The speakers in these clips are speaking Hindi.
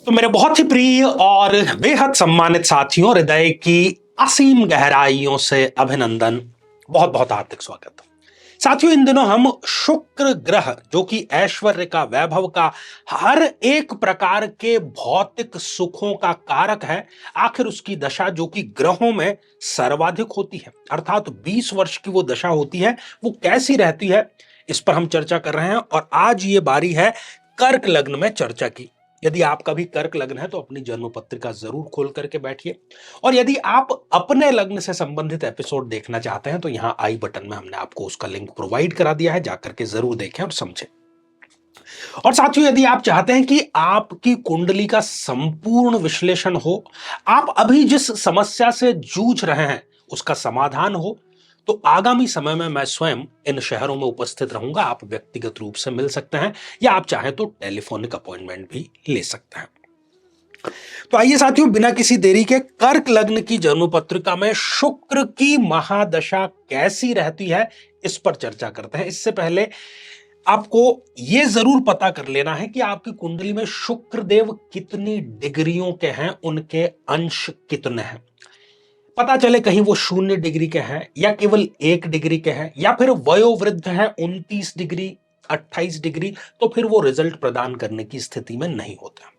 तो मेरे बहुत ही प्रिय और बेहद सम्मानित साथियों, हृदय की असीम गहराइयों से अभिनंदन, बहुत बहुत हार्दिक स्वागत। साथियों, इन दिनों हम शुक्र ग्रह जो कि ऐश्वर्य का, वैभव का, हर एक प्रकार के भौतिक सुखों का कारक है, आखिर उसकी दशा जो कि ग्रहों में सर्वाधिक होती है, अर्थात 20 वर्ष की वो दशा होती है, वो कैसी रहती है, इस पर हम चर्चा कर रहे हैं। और आज ये बारी है कर्क लग्न में चर्चा की। यदि आपका भी कर्क लग्न है तो अपनी जन्म पत्रिका जरूर खोल करके बैठिए। और यदि आप अपने लग्न से संबंधित एपिसोड देखना चाहते हैं तो यहां आई बटन में हमने आपको उसका लिंक प्रोवाइड करा दिया है, जाकर के जरूर देखें और समझें। और साथियों, यदि आप चाहते हैं कि आपकी कुंडली का संपूर्ण विश्लेषण हो, आप अभी जिस समस्या से जूझ रहे हैं उसका समाधान हो, तो आगामी समय में मैं स्वयं इन शहरों में उपस्थित रहूंगा। आप व्यक्तिगत रूप से मिल सकते हैं या आप चाहें तो टेलीफोनिक अपॉइंटमेंट भी ले सकते हैं। तो आइए साथियों, बिना किसी देरी के कर्क लग्न की जन्म पत्रिका में शुक्र की महादशा कैसी रहती है, इस पर चर्चा करते हैं। इससे पहले आपको यह जरूर पता कर लेना है कि आपकी कुंडली में शुक्र देव कितनी डिग्रियों के हैं, उनके अंश कितने हैं। पता चले कहीं वो 0 डिग्री के हैं या केवल 1 डिग्री के हैं या फिर वयोवृद्ध है 29 डिग्री, 28 डिग्री, तो फिर वो रिजल्ट प्रदान करने की स्थिति में नहीं होता।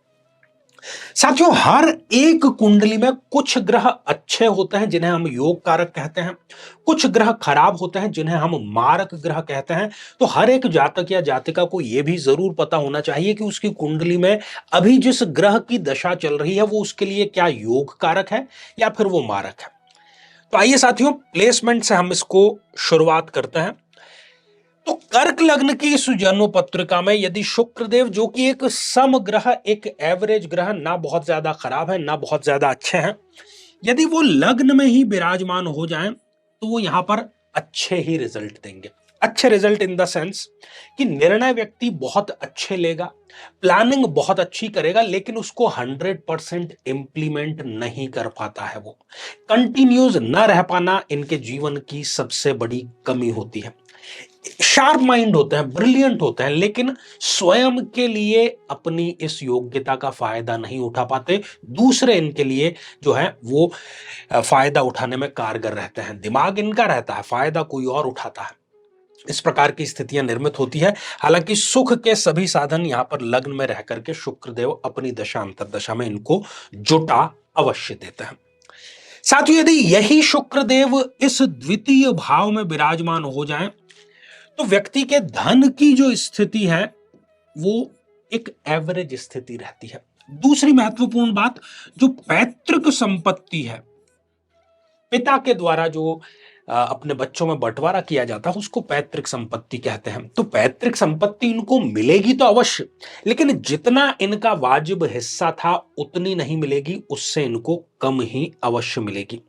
साथियों, हर एक कुंडली में कुछ ग्रह अच्छे होते हैं जिन्हें हम योग कारक कहते हैं, कुछ ग्रह खराब होते हैं जिन्हें हम मारक ग्रह कहते हैं। तो हर एक जातक या जातिका को यह भी जरूर पता होना चाहिए कि उसकी कुंडली में अभी जिस ग्रह की दशा चल रही है वो उसके लिए क्या योग कारक है या फिर वो मारक है। तो आइए साथियों, प्लेसमेंट से हम इसको शुरुआत करते हैं। तो कर्क लग्न की इस जन्म पत्रिका में यदि शुक्रदेव जो कि एक सम ग्रह, एक एवरेज ग्रह, ना बहुत ज्यादा खराब है ना बहुत ज्यादा अच्छे हैं, यदि वो लग्न में ही विराजमान हो जाएं तो वो यहां पर अच्छे ही रिजल्ट देंगे। अच्छे रिजल्ट इन द सेंस कि निर्णय व्यक्ति बहुत अच्छे लेगा, प्लानिंग बहुत अच्छी करेगा, लेकिन उसको 100% इंप्लीमेंट नहीं कर पाता है। वो कंटिन्यूज न रह पाना इनके जीवन की सबसे बड़ी कमी होती है। शार्प माइंड होते हैं, ब्रिलियंट होते हैं, लेकिन स्वयं के लिए अपनी इस योग्यता का फायदा नहीं उठा पाते। दूसरे इनके लिए जो है वो फायदा उठाने में कारगर रहते हैं। दिमाग इनका रहता है, फायदा कोई और उठाता है। इस प्रकार की स्थितियां निर्मित होती है। हालांकि सुख के सभी साधन यहां पर लग्न में रह करके शुक्रदेव अपनी दशा अंतरदशा में इनको जुटा अवश्य देते हैं। साथियों, यदि यही शुक्रदेव इस द्वितीय भाव में विराजमान हो जाएं तो व्यक्ति के धन की जो स्थिति है वो एक एवरेज स्थिति रहती है। दूसरी महत्वपूर्ण बात, जो पैतृक संपत्ति है, पिता के द्वारा जो अपने बच्चों में बंटवारा किया जाता है, उसको पैतृक संपत्ति कहते हैं। तो पैतृक संपत्ति इनको मिलेगी तो अवश्य, लेकिन जितना इनका वाजिब हिस्सा था उतनी नहीं मिलेगी, उससे इनको कम ही अवश्य मिलेगी।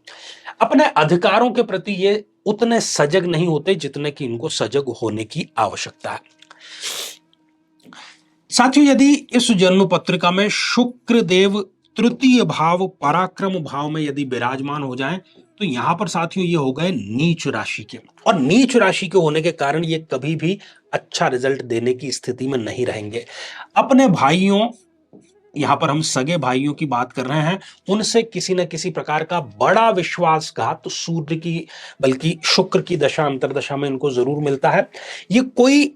अपने अधिकारों के प्रति ये उतने सजग नहीं होते जितने कि इनको सजग होने की आवश्यकता है। साथियों, यदि इस जन्म पत्रिका में शुक्र देव तृतीय भाव, पराक्रम भाव में यदि विराजमान हो जाएं तो यहां पर साथियों ये हो गए नीच राशि के, और नीच राशि के होने के कारण ये कभी भी अच्छा रिजल्ट देने की स्थिति में नहीं रहेंगे। अपने भाइयों, यहां पर हम सगे भाइयों की बात कर रहे हैं, उनसे किसी न किसी प्रकार का बड़ा विश्वासघात तो सूर्य की, बल्कि शुक्र की दशा अंतरदशा में इनको जरूर मिलता है। ये कोई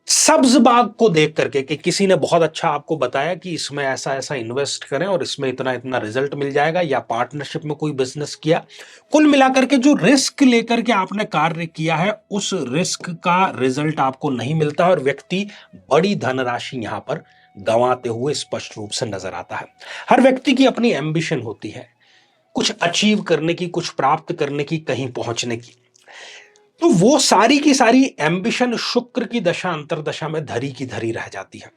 सब्ज बाग को देख करके कि किसी ने बहुत अच्छा आपको बताया कि इसमें ऐसा ऐसा इन्वेस्ट करें और इसमें इतना इतना रिजल्ट मिल जाएगा, या पार्टनरशिप में कोई बिजनेस किया, कुल मिलाकर के जो रिस्क लेकर के आपने कार्य किया है उस रिस्क का रिजल्ट आपको नहीं मिलता और व्यक्ति बड़ी धनराशि यहां पर गंवाते हुए स्पष्ट रूप से नजर आता है। हर व्यक्ति की अपनी एम्बिशन होती है, कुछ अचीव करने की, कुछ प्राप्त करने की, कहीं पहुंचने की। तो वो सारी की सारी एम्बिशन शुक्र की दशा अंतरदशा में धरी की धरी रह जाती है।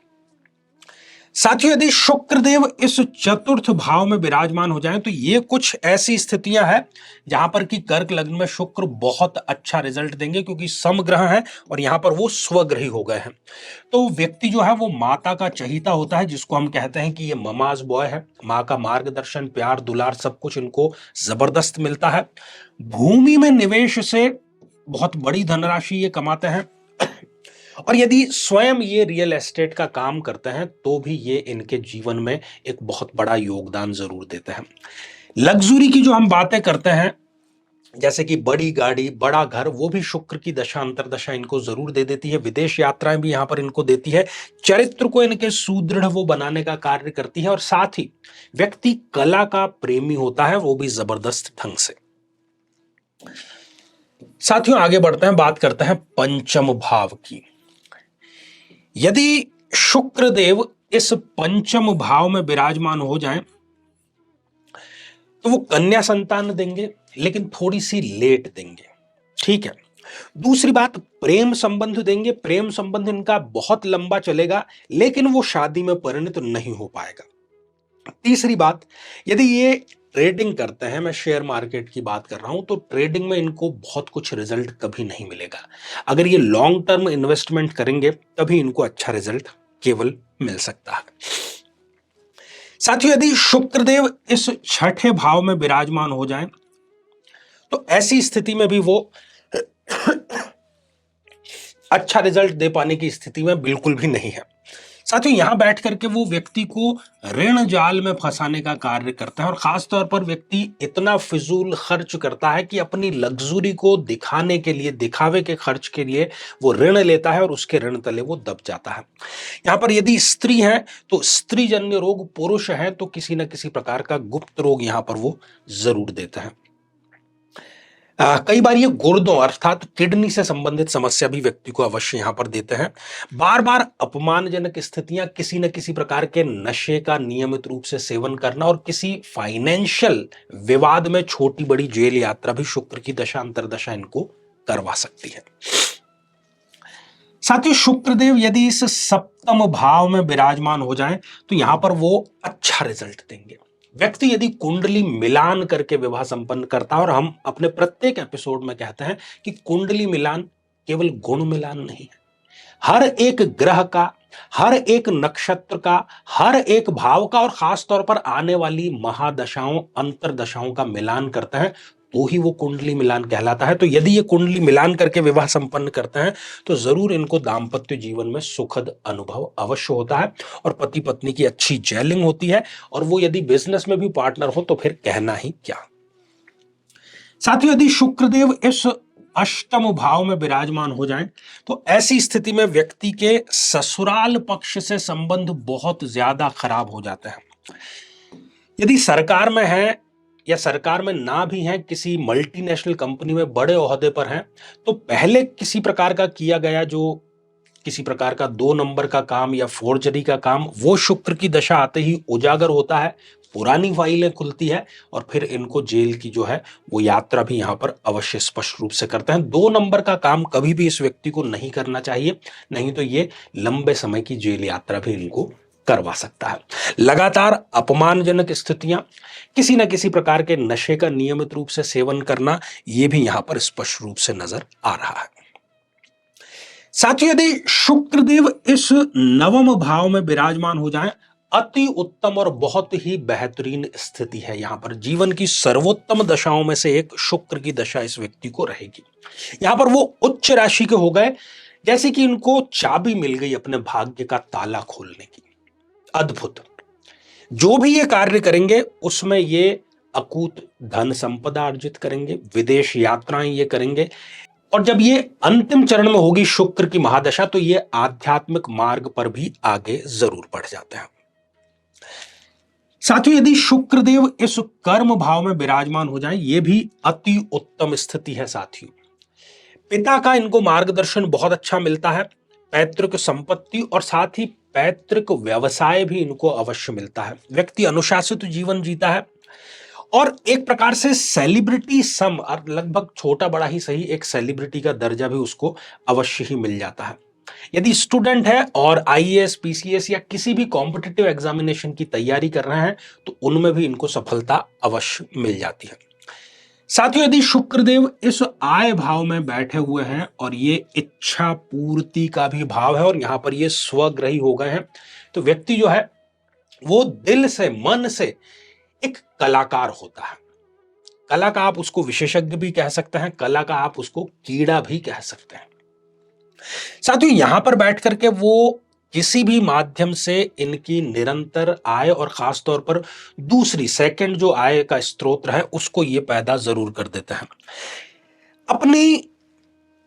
साथियों, यदि शुक्रदेव इस चतुर्थ भाव में विराजमान हो जाएं तो ये कुछ ऐसी स्थितियां हैं जहां पर कि कर्क लग्न में शुक्र बहुत अच्छा रिजल्ट देंगे, क्योंकि समग्रह है और यहां पर वो स्वग्रही हो गए हैं। तो व्यक्ति जो है वो माता का चहीता होता है, जिसको हम कहते हैं कि ये ममाज बॉय है। माँ का मार्गदर्शन, प्यार, दुलार सब कुछ इनको जबरदस्त मिलता है। भूमि में निवेश से बहुत बड़ी धनराशि ये कमाते हैं। और यदि स्वयं ये रियल एस्टेट का काम करते हैं तो भी ये इनके जीवन में एक बहुत बड़ा योगदान जरूर देते हैं। लग्जरी की जो हम बातें करते हैं, जैसे कि बड़ी गाड़ी, बड़ा घर, वो भी शुक्र की दशा अंतर्दशा इनको जरूर दे देती है। विदेश यात्राएं भी यहां पर इनको देती है। चरित्र को इनके सुदृढ़ वो बनाने का कार्य करती है, और साथ ही व्यक्ति कला का प्रेमी होता है, वो भी जबरदस्त ढंग से। साथियों आगे बढ़ते हैं, बात करते हैं पंचम भाव की। यदि शुक्र देव इस पंचम भाव में विराजमान हो जाएं तो वो कन्या संतान देंगे, लेकिन थोड़ी सी लेट देंगे, ठीक है। दूसरी बात, प्रेम संबंध देंगे। प्रेम संबंध इनका बहुत लंबा चलेगा, लेकिन वो शादी में परिणत नहीं हो पाएगा। तीसरी बात, यदि ये ट्रेडिंग करते हैं, मैं शेयर मार्केट की बात कर रहा हूं, तो ट्रेडिंग में इनको बहुत कुछ रिजल्ट कभी नहीं मिलेगा। अगर ये लॉन्ग टर्म इन्वेस्टमेंट करेंगे तभी इनको अच्छा रिजल्ट केवल मिल सकता है। साथियों यदि शुक्रदेव इस छठे भाव में विराजमान हो जाएं तो ऐसी स्थिति में भी वो अच्छा रिजल्ट दे पाने की स्थिति में बिल्कुल भी नहीं है। साथियों यहां बैठ करके वो व्यक्ति को ऋण जाल में फंसाने का कार्य करता है, और खास तौर पर व्यक्ति इतना फिजूल खर्च करता है कि अपनी लग्जरी को दिखाने के लिए, दिखावे के खर्च के लिए वो ऋण लेता है और उसके ऋण तले वो दब जाता है। यहां पर यदि स्त्री है तो स्त्री जन्य रोग, पुरुष है तो किसी न किसी प्रकार का गुप्त रोग यहां पर वो जरूर देता है। कई बार ये गुर्दों अर्थात किडनी से संबंधित समस्या भी व्यक्ति को अवश्य यहां पर देते हैं। बार बार अपमानजनक स्थितियां, किसी न किसी प्रकार के नशे का नियमित रूप से सेवन करना, और किसी फाइनेंशियल विवाद में छोटी बड़ी जेल यात्रा भी शुक्र की दशा अंतर्दशा इनको करवा सकती है। साथियों शुक्रदेव यदि इस सप्तम भाव में विराजमान हो जाएं तो यहां पर वो अच्छा रिजल्ट देंगे। व्यक्ति यदि कुंडली मिलान करके विवाह संपन्न करता है, और हम अपने प्रत्येक एपिसोड में कहते हैं कि कुंडली मिलान केवल गुण मिलान नहीं है। हर एक ग्रह का, हर एक नक्षत्र का, हर एक भाव का, और खास तौर पर आने वाली महादशाओं अंतरदशाओं का मिलान करते हैं तो ही वो कुंडली मिलान कहलाता है। तो यदि ये कुंडली मिलान करके विवाह संपन्न करते हैं तो जरूर इनको दाम्पत्य जीवन में सुखद अनुभव अवश्य होता है, और पति पत्नी की अच्छी जेलिंग होती है, और वो यदि बिजनेस में भी पार्टनर हो तो फिर कहना ही क्या। साथियों यदि शुक्रदेव इस अष्टम भाव में विराजमान हो जाएं तो ऐसी स्थिति में व्यक्ति के ससुराल पक्ष से संबंध बहुत ज्यादा खराब हो जाते हैं। यदि सरकार में है या सरकार में ना भी हैं, किसी मल्टीनेशनल कंपनी में बड़े ओहदे पर हैं, तो पहले किसी प्रकार का किया गया जो किसी प्रकार का 2 नंबर का काम या फोर्जरी का काम, वो शुक्र की दशा आते ही उजागर होता है, पुरानी फाइलें खुलती है, और फिर इनको जेल की जो है वो यात्रा भी यहां पर अवश्य स्पष्ट रूप से करते हैं। 2 नंबर का काम कभी भी इस व्यक्ति को नहीं करना चाहिए, नहीं तो ये लंबे समय की जेल यात्रा भी इनको करवा सकता है। लगातार अपमानजनक स्थितियां, किसी न किसी प्रकार के नशे का नियमित रूप से सेवन करना, यह भी यहां पर स्पष्ट रूप से नजर आ रहा है। साथियों यदि शुक्रदेव इस नवम भाव में विराजमान हो जाएं, अति उत्तम और बहुत ही बेहतरीन स्थिति है। यहां पर जीवन की सर्वोत्तम दशाओं में से एक शुक्र की दशा इस व्यक्ति को रहेगी। यहां पर वो उच्च राशि के हो गए, जैसे कि इनको चाबी मिल गई अपने भाग्य का ताला खोलने की। अद्भुत। जो भी ये कार्य करेंगे उसमें ये अकूत धन संपदा अर्जित करेंगे, विदेश यात्राएं ये करेंगे, और जब ये अंतिम चरण में होगी शुक्र की महादशा तो ये आध्यात्मिक मार्ग पर भी आगे जरूर बढ़ जाते हैं। साथियों यदि शुक्रदेव इस कर्म भाव में विराजमान हो जाए, ये भी अति उत्तम स्थिति है। साथियों पिता का इनको मार्गदर्शन बहुत अच्छा मिलता है, पैतृक संपत्ति और साथ ही पैतृक व्यवसाय भी इनको अवश्य मिलता है। व्यक्ति अनुशासित जीवन जीता है, और एक प्रकार से सेलिब्रिटी सम, लगभग छोटा बड़ा ही सही, एक सेलिब्रिटी का दर्जा भी उसको अवश्य ही मिल जाता है। यदि स्टूडेंट है और आईएएस, पीसीएस या किसी भी कॉम्पिटिटिव एग्जामिनेशन की तैयारी कर रहे हैं तो उनमें भी इनको सफलता अवश्य मिल जाती है। साथियों यदि शुक्रदेव इस आय भाव में बैठे हुए हैं, और ये इच्छा पूर्ति का भी भाव है, और यहां पर ये स्वग्रही हो गए हैं, तो व्यक्ति जो है वो दिल से, मन से एक कलाकार होता है। कला का आप उसको विशेषज्ञ भी कह सकते हैं, कला का आप उसको कीड़ा भी कह सकते हैं। साथियों यहां पर बैठ करके वो किसी भी माध्यम से इनकी निरंतर आय और खास तौर पर दूसरी सेकंड जो आय का स्रोत है उसको ये पैदा जरूर कर देते हैं। अपनी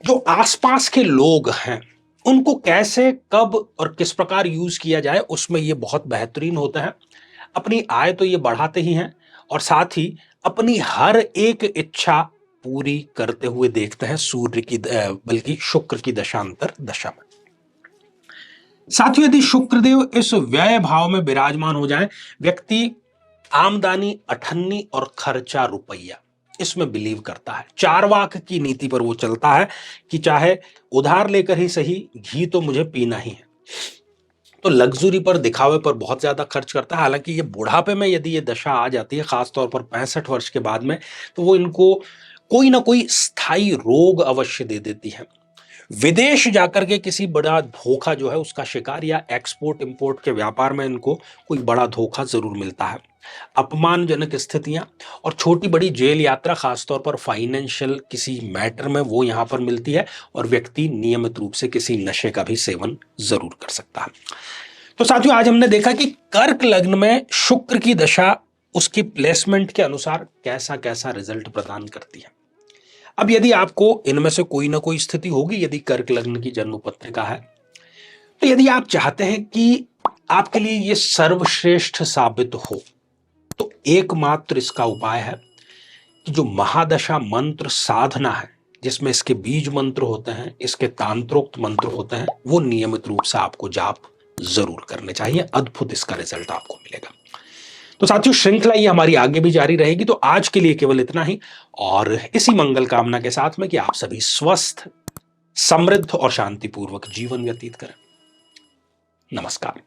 जो आसपास के लोग हैं उनको कैसे कब और किस प्रकार यूज किया जाए उसमें ये बहुत बेहतरीन होता है। अपनी आय तो ये बढ़ाते ही हैं और साथ ही अपनी हर एक इच्छा पूरी करते हुए देखते हैं सूर्य की बल्कि शुक्र की दशांतर दशा में। साथियों यदि शुक्रदेव इस व्यय भाव में विराजमान हो जाए, व्यक्ति आमदनी अठन्नी और खर्चा रुपया इसमें बिलीव करता है। चारवाक की नीति पर वो चलता है कि चाहे उधार लेकर ही सही, घी तो मुझे पीना ही है। तो लग्जरी पर, दिखावे पर बहुत ज्यादा खर्च करता है। हालांकि ये बुढ़ापे में यदि ये दशा आ जाती है, खासतौर पर 65 वर्ष के बाद में, तो वो इनको कोई ना कोई स्थायी रोग अवश्य दे देती है। विदेश जाकर के किसी बड़ा धोखा जो है उसका शिकार, या एक्सपोर्ट इंपोर्ट के व्यापार में इनको कोई बड़ा धोखा जरूर मिलता है। अपमानजनक स्थितियां और छोटी बड़ी जेल यात्रा, खासतौर पर फाइनेंशियल किसी मैटर में, वो यहां पर मिलती है और व्यक्ति नियमित रूप से किसी नशे का भी सेवन जरूर कर सकता है। तो साथियों आज हमने देखा कि कर्क लग्न में शुक्र की दशा उसकी प्लेसमेंट के अनुसार कैसा कैसा रिजल्ट प्रदान करती है। अब यदि आपको इनमें से कोई ना कोई स्थिति होगी, यदि कर्क लग्न की जन्म पत्रिका है, तो यदि आप चाहते हैं कि आपके लिए यह सर्वश्रेष्ठ साबित हो, तो एकमात्र इसका उपाय है कि जो महादशा मंत्र साधना है, जिसमें इसके बीज मंत्र होते हैं, इसके तांत्रोक्त मंत्र होते हैं, वो नियमित रूप से आपको जाप जरूर करने चाहिए। अद्भुत इसका रिजल्ट आपको मिलेगा। तो साथियों श्रृंखला ये हमारी आगे भी जारी रहेगी। तो आज के लिए केवल इतना ही, और इसी मंगल कामना के साथ में कि आप सभी स्वस्थ, समृद्ध और शांतिपूर्वक जीवन व्यतीत करें। नमस्कार।